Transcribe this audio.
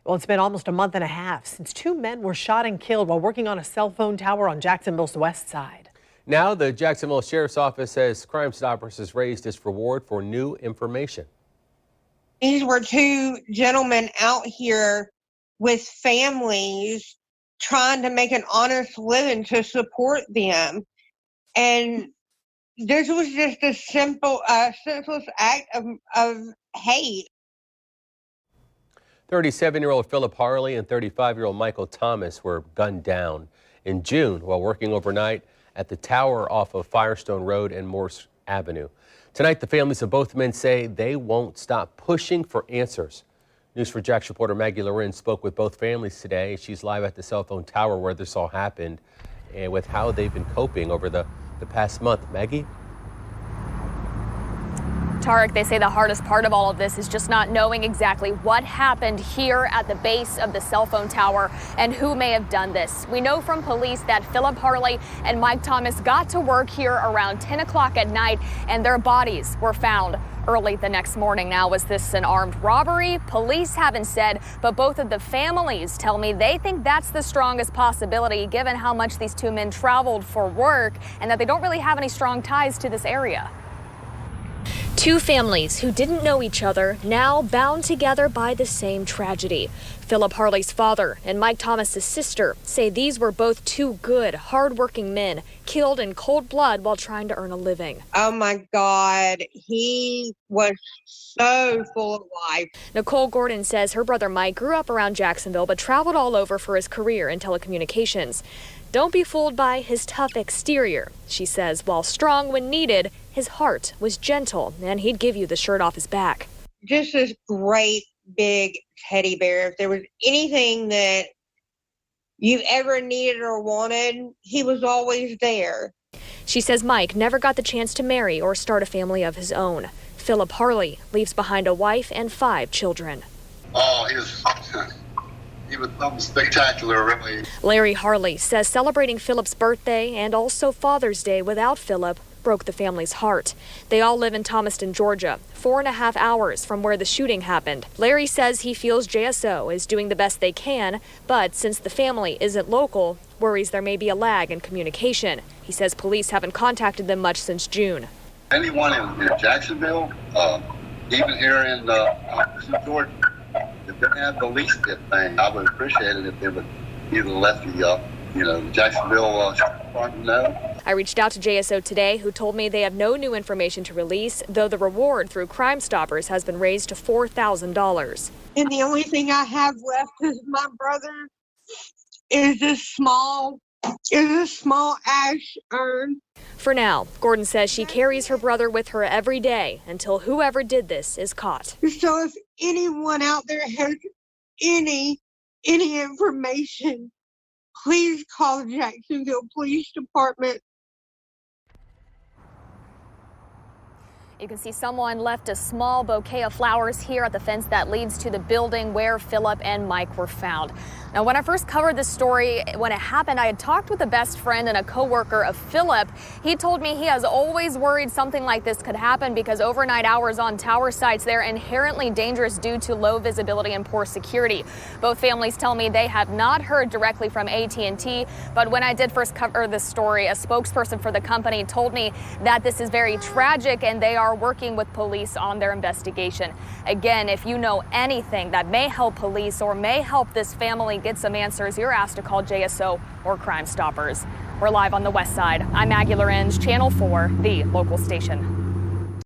Well, it's been almost a month and a half since two men were shot and killed while working on a cell phone tower on Jacksonville's west side. Now the Jacksonville Sheriff's Office says Crime Stoppers has raised its reward for new information. These were two gentlemen out here with families trying to make an honest living to support them. And this was just a simple, senseless act of hate. 37-year-old Phillip Harley and 35-year-old Michael Thomas were gunned down in June while working overnight at the tower off of Firestone Road and Morse Avenue. Tonight, the families of both men say they won't stop pushing for answers. News4Jax reporter Maggie Loren spoke with both families today. She's live at the cell phone tower where this all happened and with how they've been coping over the past month. Maggie? Tarek, they say the hardest part of all of this is just not knowing exactly what happened here at the base of the cell phone tower and who may have done this. We know from police that Phillip Harley and Mike Thomas got to work here around 10 o'clock at night and their bodies were found early the next morning. Now, was this an armed robbery? Police haven't said, but both of the families tell me they think that's the strongest possibility given how much these two men traveled for work and that they don't really have any strong ties to this area. Two families who didn't know each other, now bound together by the same tragedy. Phillip Harley's father and Mike Thomas's sister say these were both two good, hardworking men killed in cold blood while trying to earn a living. Oh my God, he was so full of life. Nicole Gordon says her brother Mike grew up around Jacksonville but traveled all over for his career in telecommunications. Don't be fooled by his tough exterior. She says while strong when needed, his heart was gentle and he'd give you the shirt off his back. Just this great big teddy bear. If there was anything that you ever needed or wanted, he was always there. She says Mike never got the chance to marry or start a family of his own. Phillip Harley leaves behind a wife and 5 children. Oh, he was something spectacular, really. Larry Harley says celebrating Phillip's birthday and also Father's Day without Phillip broke the family's heart. They all live in Thomaston, Georgia, 4.5 hours from where the shooting happened. Larry says he feels JSO is doing the best they can, but since the family isn't local, worries there may be a lag in communication. He says police haven't contacted them much since June. Anyone in Jacksonville, even here in Georgia, if they have the least bit thing, I would appreciate it if they would either let the Jacksonville Department know. I reached out to JSO today, who told me they have no new information to release, though the reward through Crime Stoppers has been raised to $4,000. And the only thing I have left is my brother is a small ash urn. For now, Gordon says she carries her brother with her every day until whoever did this is caught. So if anyone out there has any information, please call the Jacksonville Police Department. You can see someone left a small bouquet of flowers here at the fence that leads to the building where Phillip and Mike were found. Now, when I first covered this story, when it happened, I had talked with a best friend and a co-worker of Phillip. He told me he has always worried something like this could happen because overnight hours on tower sites, they're inherently dangerous due to low visibility and poor security. Both families tell me they have not heard directly from AT&T, but when I did first cover this story, a spokesperson for the company told me that this is very tragic and they are working with police on their investigation. Again, if you know anything that may help police or may help this family get some answers, you're asked to call JSO or Crime Stoppers. We're live on the west side. I'm Maggie Lorenz, Channel 4, the local station.